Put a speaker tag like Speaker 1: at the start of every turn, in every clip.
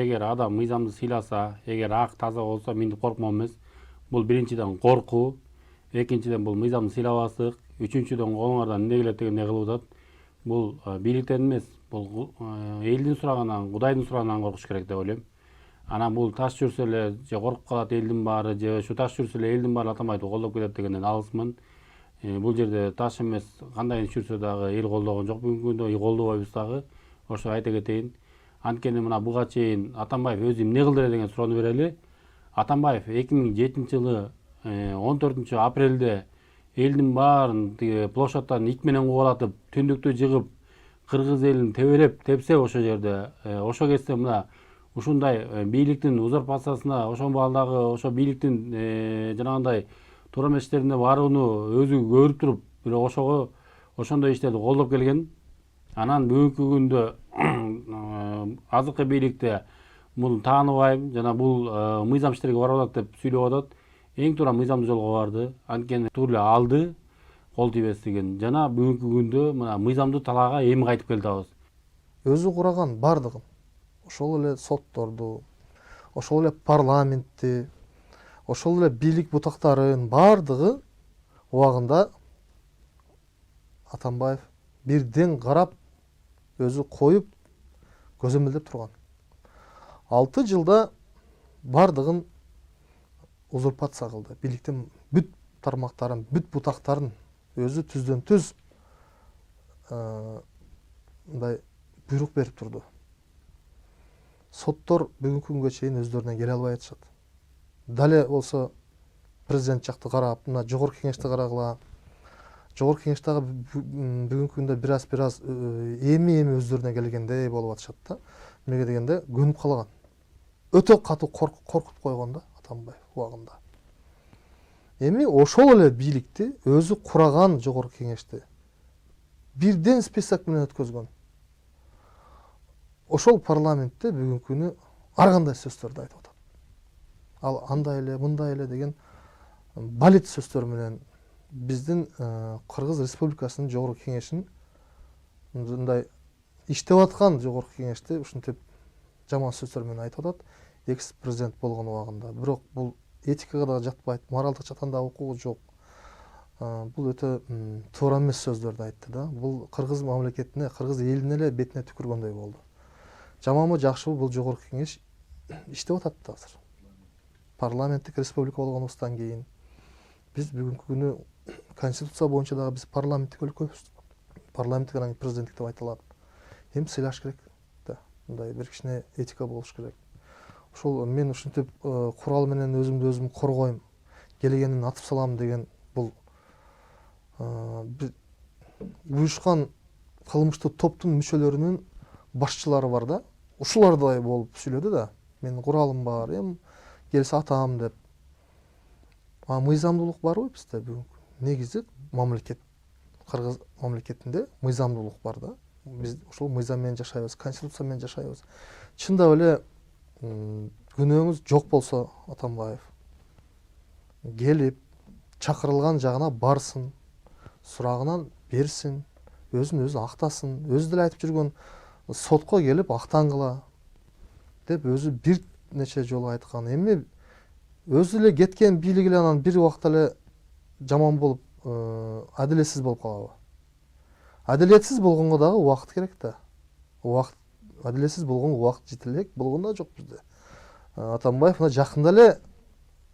Speaker 1: эгер адам мыйзамды сыйласа, эгер ак таза болсо минтип коркмоо эмес. Бул биринчиден коркуу, экинчиден бул мыйзамды сыйлабастык, үчүнчүдөн колуңардан эмне келет дегенде кылып атат. Бул бийликтен эмес, бул элдин сурагынан, Кудайдын сураганынан коркуш керек деп ойлойм. Анан бул таш жүрсө эле же коркуп калат элдин баары, же ушу таш жүрсө эле элдин баары Атамбаевди колдоп кетет дегенден алысмын. Бул жерде таш эмес, кандай иш жүрсө дагы эл колдогон жок бүгүнкү күндө, колдобойбуз дагы. Ошо айта кетейин. Анткени мына буга чейин Атамбаев өзү эмне кылды эле деген суроону берели. Атамбаев 2007-жылы 14-апрелде элдин баарын площадтан ит менен кубалатып, түндүктү жыгып, кыргыз элин тебелеп тепсе ошо жерде, ошо кезде мына ушундай бийликтин узурпациясына, ошол балдагы ошо бийликтин жанагындай туура эмес иштерине барууну өзү көрүп туруп, бирок ошондой иштерди колдоп келген. Анан бүгүнкү күндө азыркы бийликте муну тааныбайм, жана бул мыйзам иштерге барып атат деп сүйлөп атат. Эң туура мыйзамдуу жолго барды. Анткени туура эле алды кол тийбестигин. Жана бүгүнкү күндө мына мыйзамдуу талаага эми кайтып келип атабыз.
Speaker 2: Өзү кураган бардыгын, ошол эле сотторду, ошол эле парламентти, ошол эле бийлик бутактарын бардыгы убагында Атамбаев бирден карап, өзү коюп, көзөмөлдөп турган. 6 жылда бардыгын узурпация кылды. Бийликтин бүт тармактарын, бүт бутактарын өзү түздөн түз мындай буйрук берип турду. Соттор бүгүнкү күнгө чейин өздөрүнө келе албай атышат. Дале болсо президент жакты карап, мына жогорку кеңешти карагыла. Жогорку кеңештеги бүгүнкү күндө бир аз эми өздөрүнө келгендей болуп атышат да. Эмнеге дегенде көнүп калган. Өтө катуу коркутуп койгон да Атамбаев убагында. Эми ошол эле бийликти өзү кураган жогорку кеңешти бирден список менен өткөзгөн. Ошол парламентте бүгүнкү күнү ар кандай сөздөрдү айтып атат. Ал андай эле, мындай эле деген балет сөздөр менен биздин Кыргыз Республикасынын жогорку кеңешин мындай иштеп аткан жогорку кеңешти ушинтип жаман сөздөр менен айтып атат. Экс-президент болгон убагында. Бирок бул этикага да жатпайт, моралдык жактан да укугу жок. Бул өтө туура эмес сөздөрдү айтты да. Бул кыргыз мамлекетине, кыргыз элине эле бетине түкүргөндөй болду. Жаманбы, жакшыбы бул жогорку кеңеш иштеп атат да азыр. Парламенттик республика болгонубуздан кийин биз бүгүнкү күнү конституция боюнча дагы биз парламенттик өлкөбүз. Парламенттик анан президенттик деп айтылат. Эми сыйлаш керек да. Мындай бир кичине этика болуш керек. Ошол мен ушинтип курал менен өзүмдү өзүм коргойм, келгенин атып салам деген бул уюшкан кылмыштуу топтун мүчөлөрүнүн башчылары бар да. Ушулардай болуп сүйлөдү да. Менин куралым бар, эми келсе атам деп. Мыйзамдуулук барбы бизде бүгүнкү? Негизи мамлекет, Кыргыз мамлекетинде мыйзамдуулук бар да. Биз ошол мыйзам менен жашайбыз, конституция менен жашайбыз. Чындап эле күнөөңүз жок болсо Атамбаев келип чакырылган жагына барсын, сурагынан берсин, өзүн өзү актасын, өзү деле айтып жүргөн сотко келип актангыла деп өзү бир нече жолу айткан. Эми өзү эле кеткен бийлик эле анан бир убакта эле жаман болуп, адилетсиз болуп калабы? Адилетсиз болгонго дагы убакыт керек да. Адилетсиз болгон убакыт жете элек болгон да жок бизде. Атамбаев мына жакында эле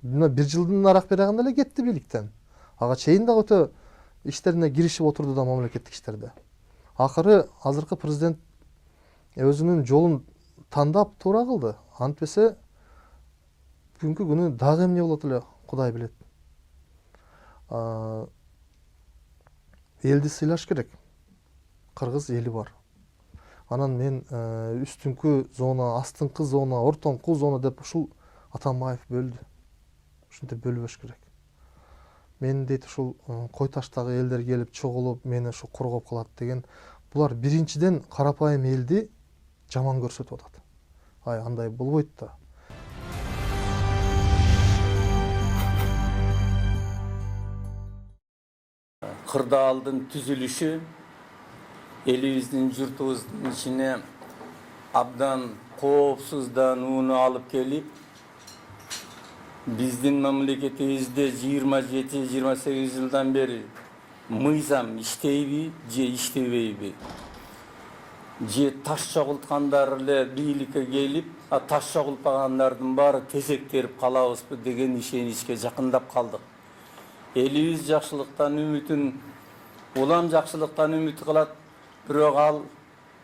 Speaker 2: мына 1 жылдын арак берагында эле кетти бийликтен. Ага чейин дагы өтө иштерине киришип отурду да мамлекеттик иштерде. Акыры азыркы президент өзүнүн жолун тандап туура кылды. Антпесе бүгүнкү күнү дагы эмне болот эле Кудай билет. Элди сыйлаш керек. Кыргыз эли бар. Анан мен үстүңкү зона, астыңкы зона, ортоңку зона деп ушул Атамбаев бөлдү. Ушинтип бөлбөш керек. Мен дейт ушул кой таштагы элдер келип чогулуп, мени ушу коргоп калат деген. Булар биринчиден карапайым элди жаман көрсөтүп атат. Андай болбойт да.
Speaker 3: Кырдаалдын түзүлүшү элибиздин журтубуздун ичине абдан коопсузданууну алып келип, биздин мамлекетибизде 27-28 жылдан бери мыйзам иштейби же иштебейби? Же таш чогулткандар эле бийликке келип, таш чогултпагандардын баары тезектерип калабызбы деген ишеничке жакындап калдык. Элибиз жакшылыктан үмүтүн, улам жакшылыктан үмүт кылат, бирок ал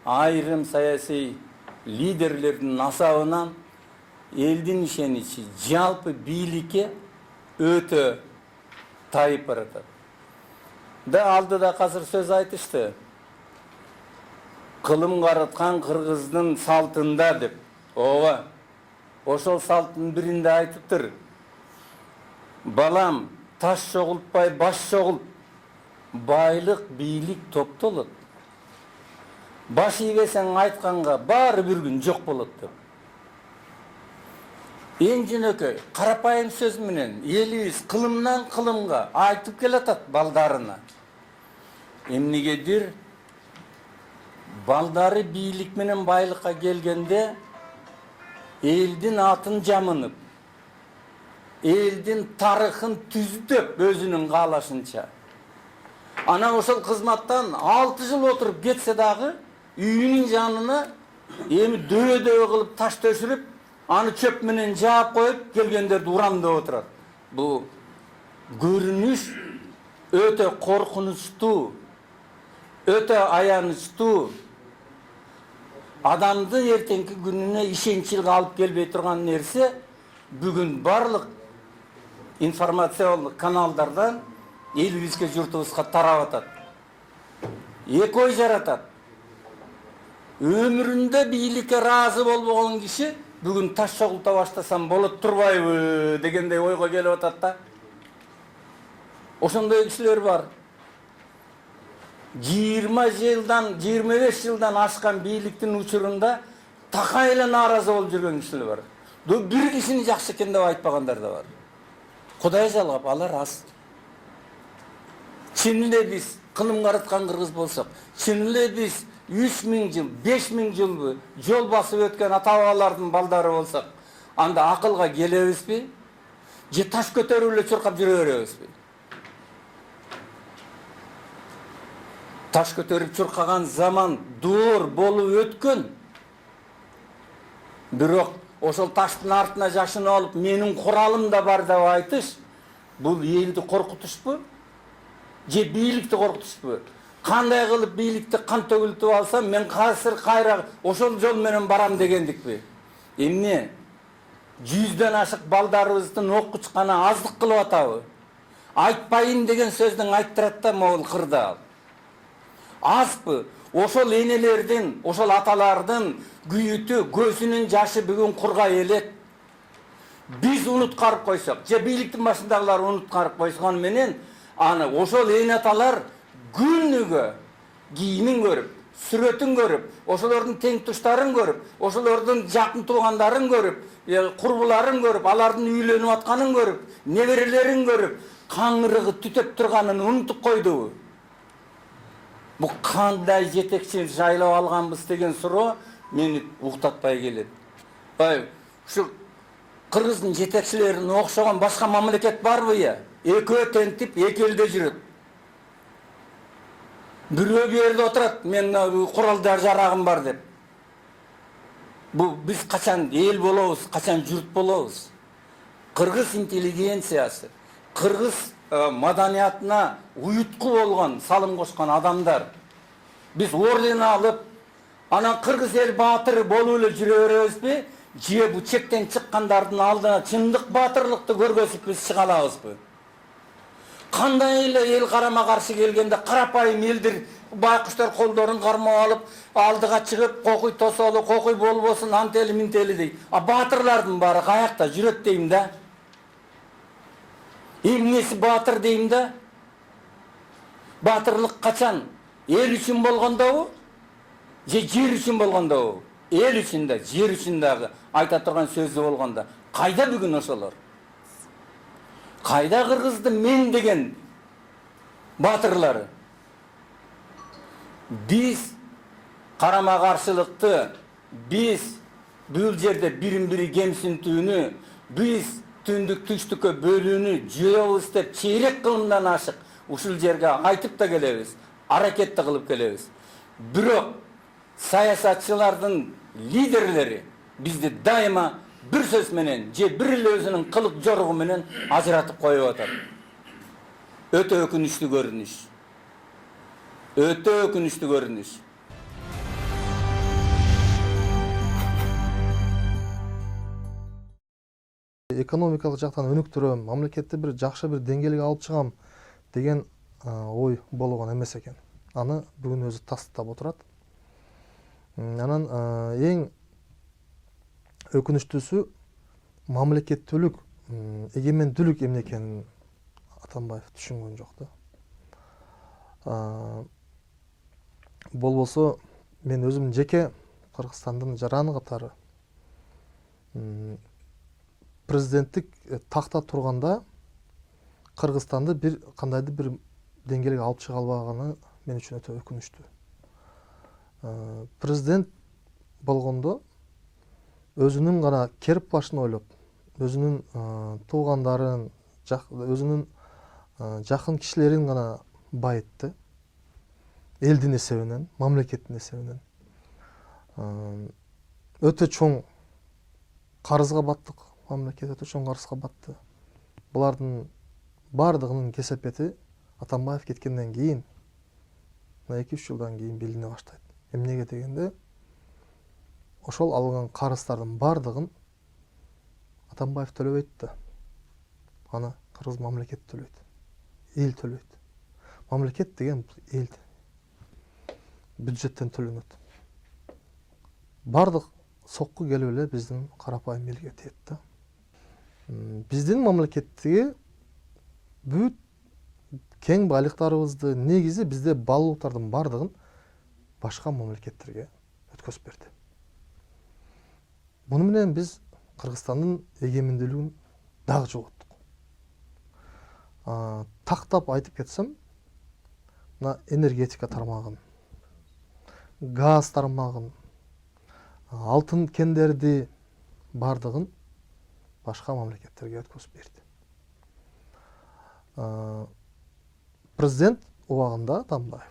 Speaker 3: айрым саясий лидерлердин насабынан элдин ишеничи жалпы бийликке өтө тайып баратат. Да алдыда азыр сөз айтышты. Кылым караткан кыргыздын салтында деп. Ооба. Ошол салттын биринде айтыптыр. Балам, таш чогултпай баш чогулт. Байлык, бийлик топтолот. Баш ийбесең айтканга баары бир күн жок болот деп. Эң жөнөкөй, карапайым сөз менен элибиз кылымдан кылымга айтып келатат балдарына. Эмнегедир балдары бийлик менен байлыкка келгенде элдин атын жамынып, элдин тарыхын түздөп өзүнүн каалашынча. Ана ошол кызматтан 6 жыл отуруп кетсе дагы үйүнүн жанына эми дөбө кылып таш төшүрүп, аны чөп менен жаап коюп келгендерди урамдап отурат. Бул көрүнүш өтө коркунучтуу, өтө аянычтуу. Адамды эртеңки күнүнө ишенчил алып келбей турган нерсе бүгүн барлык информациялык каналдардан элибизге, журтубузга тарап атат. Эки ой жаратат. Өмүрүндө бийликке ыраазы болбогон киши бүгүн таш чогулта баштасам болот турбайбы дегендей ойго келип атат да. Ошондой кишилер бар. 20 жылдан, 25 жылдан ашкан бийликтин учурунда такай эле нааразы болуп жүргөн кишилер бар. Бир кишини жакшы экен деп айтпагандар да бар. Кудай жалгап, алар аз. Чын эле биз кылым караткан кыргыз болсок, чын эле биз 3000 жыл, 5000 жыл жол басып өткөн ата-бабалардын балдары болсок, анда акылга келебизби? Же таш көтөрүп эле чуркап жүрө беребизби? Таш көтөрүп чуркаган заман доор болуп өткөн. Бирок ошол таштын артына жашынып алып, менин куралым да бар деп айтыш, бул элди коркутушпу? Же бийликти коркутушпу? Кандай кылып бийликти кан төгүлтүп алсам, мен кайра ошол жол менен барам дегендикпи? Эмне? 100дөн ашык балдарыбыздын окучканы аздык кылып атабы? Айтпайын деген сөздүн айттырат да могул кырдаал. Азбы? Ошол энелердин, ошол аталардын күйүтү, көзүнүн жашы бүгүн курга элек. Биз унуткарып койсок, же бийликтин башындагылар унуткарып койсонгон менен, аны ошол эне аталар күнүгө кийимин көрүп, сүрөтүн көрүп, ошолордун тең туштарын көрүп, ошолордун жакын туугандарын көрүп, курбуларын көрүп, алардын үйлөнүп атканын көрүп, неберелерин көрүп, каңырыгы түтөп турганын унутуп койдубу? Бу кандай жетекчи жайлап алганбыз деген суроо мени уктатпай келет. Ушу кыргыздын жетекчилерине окшогон башка мамлекет барбы я? Экөө тентип, эки элде жүрөт. Бирөө бу жерде отурат, мен куралдар жарагым бар деп. Бу биз качан эл болобуз, качан журт болобуз? Кыргыз интеллигенциясы, кыргыз маданиятына уютку болгон, салым кошкон адамдар. Биз орден алып, анан кыргыз эл баатыры болуп эле жүрө беребизби? Же бу чектен чыккандардын алдына чындык баатырлыкты көргөзүп биз чыга алабызбы? Кандай эле эл карама каршы келгенде карапайым элдер байкуштар колдорун кармап алып, алдыга чыгып, кокуй тосолу, кокуй болбосун, антели минтели дейт. Баатырлардын баары каякта жүрөт дейм да. Эмнеси баатыр дейм да? Баатырлык качан? Эл үчүн болгондобу? Же жер үчүн болгондобу? Эл үчүн да, жер үчүн дагы айта турган сөзү болгондо. Кайда бүгүн ошолор? Кайда кыргыздын мен деген баатырлары? Биз карама каршылыкты, биз Бұл жерде бірін-бірі кемсінтүүнү, біз түндік түштікке бөлүүнү жүйөбүз деп чейрек кылымдан ашык ушул жерге айтып да келебиз, аракет да кылып келебиз. Бирок саясатчылардын лидерлери бизди дайыма bir söz менен же bir эле өзүнүн кылык жоругу менен ажыратып коюп атат. Өтө өкүнүчтүү көрүнүш. Өтө өкүнүчтүү көрүнүш.
Speaker 2: Экономикалык жактан өнүктүрөм, мамлекетти бир жакшы бир деңгээлге алып чыгам деген ой болгон эмес экен. Аны бүгүн өзү тастап отурат. Анан эң өкүнүчтүүсү мамлекеттүүлүк, эгемендүүлүк эмне экенин Атамбаев түшүнгөн жок да. Болбосо мен өзүм жеке Кыргызстандын жараны катары президенттик такта турганда Кыргызстанды бир кандайдыр бир деңгээлге алып чыга албаганы мен үчүн өтө өкүнүчтүү. Президент болгондо өзүнүн гана керип башын ойлоп, өзүнүн туугандарын, өзүнүн жакын кишилерин гана байытты. Элдин эсебинен, мамлекеттин эсебинен. Өтө чоң карызга баттык. Мамлекет өтө чоң карызга батты. Булардын бардыгынын кесепети Атамбаев кеткенден кийин, 2-3 жылдан кийин билине баштайт. Эмнеге дегенде, ошол алынган карыздардын бардыгын Атамбаев төлөбөйт да. Аны кыргыз мамлекет төлөйт. Эл төлөйт. Мамлекет деген эл. Бюджеттен төлөнөт. Бардык сокку келип эле биздин карапайым элге тиет да. Биздин мамлекеттиги бүт кең байлыктарыбызды негизи бизде баалуулуктардын бардыгын башка мамлекеттерге өткөзүп берди. Буну менен биз Кыргызстандын эгемендүүлүгүн дагы жоготтук. Тактап айтып кетсем, мына энергетика тармагын, газ тармагын, алтын кендерди бардыгын башка мамлекеттерге өткөзүп берди. Президент убагында Атамбаев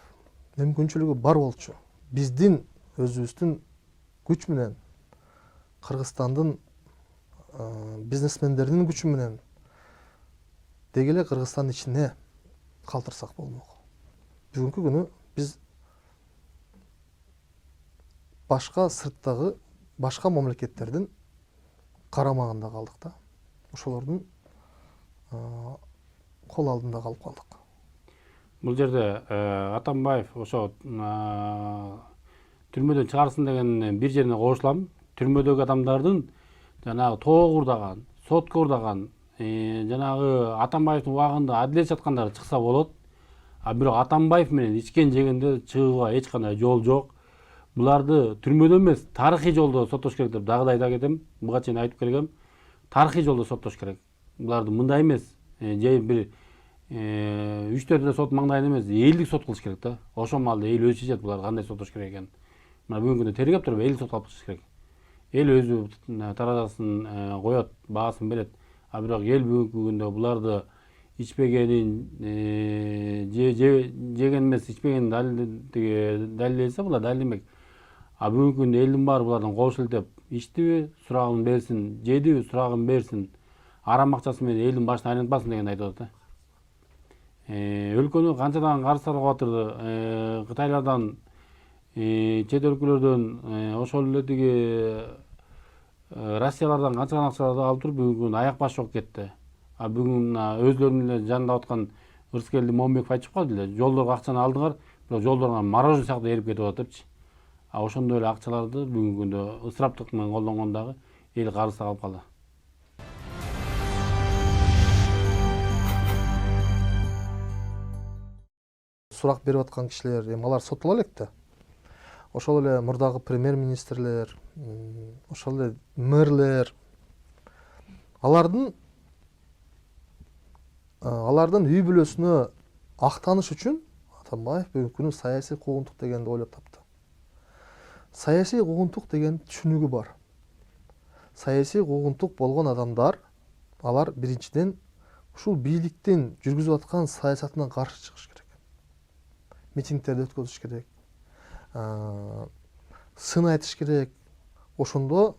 Speaker 2: мүмкүнчүлүгү бар болчу. Биздин өзүбүздүн күч менен, Кыргызстандын бизнесмендеринин күчү менен деги эле Кыргызстандын ичине калтырсак болмок. Бүгүнкү күнү биз башка сырттагы башка мамлекеттердин карамагында калдык да. Ошолордун кол алдында калып калдык.
Speaker 1: Бул жерде Атамбаев ошо түрмөдөн чыгарсын деген бир жерине кошулам. Түрмөдөгү адамдардын жанагы тоого урдаган, сотко урдаган, жанагы Атамбаевдин убагында адилет жаткандары чыкса болот. Бирок Атамбаев менен ичкен жегенде чыгууга эч кандай жол жок. Буларды түрмөдө эмес, тарыхый жолдо соттош керек деп дагы да айта кетем. Буга чейин айтып келгем. Тарыхый жолдо соттош керек. Буларды мындай эмес, же бир 3-4 сот маңдайын эмес, элдик сот кылыш керек да. Ошол маалда эл өзү чечет буларды кандай соттош керек экенин. Мына бүгүнкү күндө тергеп туруп элдик сотко алып чыгыш керек. Эл өзү таразасын коет, баасын берет. Бирок эл бүгүнкү күндө буларды ичпегенин, жеген эмес, ичпегенин далилдесе булар далилдемек. Бүгүнкү күндө элдин баары булардан кошул деп ичтиби, сурагын берсин, жедиби, сурагын берсин, арам акчасы менен элдин башын айлантпасын деген айтып атат. Өлкөнү канчадан карыздар кылып атыр, Кытайлардан, чет өлкөлөрдөн, ошол эле тиги Россиялардан канча акчаларды алып туруп бүгүнкү күндө аяк баш жок кетти. Бүгүн өзлөрүнүн эле жанында аткан Ырыскелди Момбеков айтып калды эле, жолдорго акчаны алдыңар, бирок жолдорго морожен сыяктуу эрип кетип атат депчи. Ошондой эле акчаларды бүгүнкү күндө ысыраптык менен колдонгондагы эл карызда калып калды.
Speaker 2: Сурак берип аткан кишилер, алар соттоло элек да. Ошол эле мурдагы премьер-министрлер, ошол эле мэрлер, алардын үй бүлөсүнө актаныш үчүн Атамбаев бүгүнкү күнү саясий куугунтук дегенди ойлоп тапты. Саясий куугунтук деген түшүнүгү бар. саясий куугунтук болгон адамдар, алар биринчиден ушул бийликтин жүргүзүп аткан саясатына каршы чыгыш керек. Митингдерди өткөзүш керек. Сын айтыш керек. Ошондо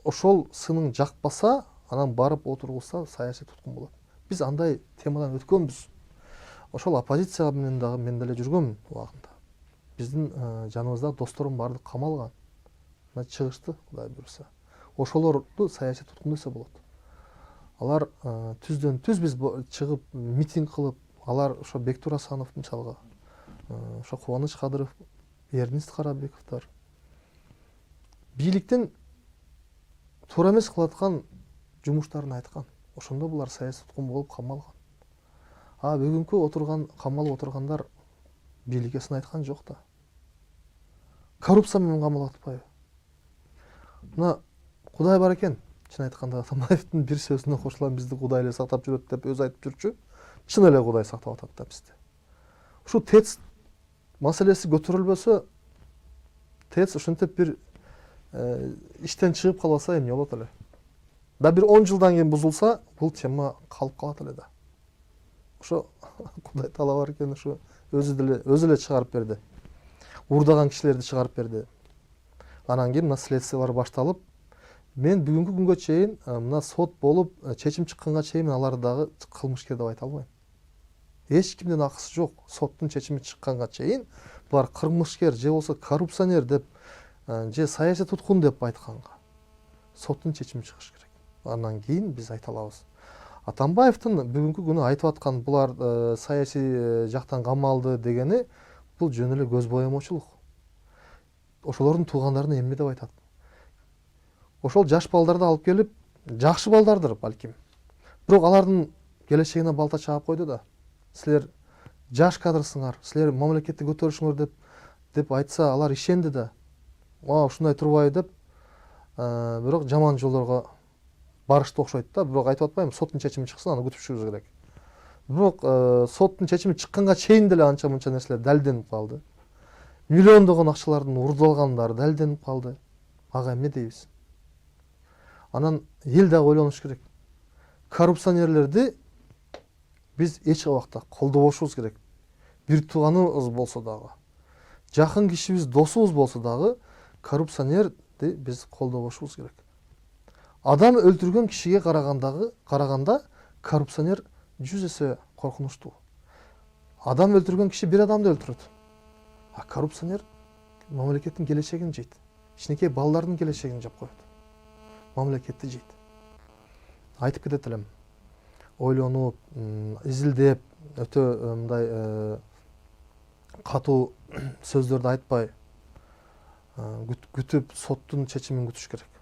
Speaker 2: ошол сынын жакпаса, анан барып отургузса саясий туткун болот. Биз андай темадан өткөнбүз. Ошол оппозиция менен дагы мен деле жүргөмүн убагында. Биздин жаныбызда досторум баардык камалган. Мына чыгышты, Кудай буйруса. Ошолорду саясий туткун десе болот. Алар түздөн түз биз чыгып митинг кылып, алар ошо Бектур Асанов мисалга, ошо Кубаныч Кадыров, Эрнист Карабековдор бийликтин туура эмес кылып аткан жумуштарын айткан. Ошондо булар саясий туткун болуп камалган. Бүгүнкү отурган, камалып отургандар бийликке сын айткан жок да. Коррупция менен камалып атпайбы? Мына Кудай бар экен. Чын айтканда Атамбаевдин бир сөзүнө кошулам, бизди Кудай эле сактап жүрөт деп өзү айтып жүрчү. Чын эле Кудай сактап атат да бизди. Ушу ТЭЦ маселеси көтөрүлбөсө, ТЭЦ ушинтип бир иштен чыгып калбаса эмне болот эле? Да бир 10 жылдан кийин бузулса, бул тема калып калат эле да. Ошо Кудай таала бар экен, ушу өзү эле чыгарып берди. Уурдаган кишилерди чыгарып берди. Анан кийин мына следствиялар башталып, мен бүгүнкү күнгө чейин мына сот болуп чечим чыкканга чейин аларды дагы кылмышкер деп айта албайм. Эч кимдин акысы жок. Соттун чечими чыкканга чейин булар кылмышкер же болсо коррупционер деп же саясий туткун деп айтканга соттун чечими чыгыш керек. Андан кийин биз айта алабыз. Атамбаевдин бүгүнкү күнү айтып аткан булар саясий жактан камалды дегени бул жөн эле көз боемочулук. Ошолордун туугандарына эмне деп айтат? Ошол жаш балдарды алып келип, жакшы балдардыр балким. Бирок алардын келечегине балта чаап койду да. Силер жаш кадрсыңар, силер мамлекетти көтөрүшүңөр деп айтса, алар ишенди да. Ушундай турбайбы деп, бирок жаман жолдорго барышты окшойт да. Бирок айтып атпайм, соттун чечими чыксын, аны күтүп жүрүш керек. Бирок соттун чечими чыкканга чейин деле анча мынча нерселер далилденип калды. Миллиондогон акчалардын урдалгандары далилденип калды. Ага эмне дейбиз? Анан эл дагы ойлонуш керек. Коррупционерлерди биз эч убакта колдобошубуз керек. Бир тууганыбыз болсо дагы, жакын кишибиз, досубуз болсо дагы коррупционерди биз колдобошубуз керек. Адам өлтүргөн кишиге караганда коррупционер 100 эсе коркунучтуу. Адам өлтүргөн киши бир адамды өлтүрөт. Коррупционер мамлекеттин келечегин жейт. Кичинекей балдардын келечегин жеп коет. Мамлекетти жейт. Айтып кетет элем. Ойлонуп, изилдеп, өтө мындай катуу сөздөрдү айтпай, күтүп соттун чечимин күтүш керек.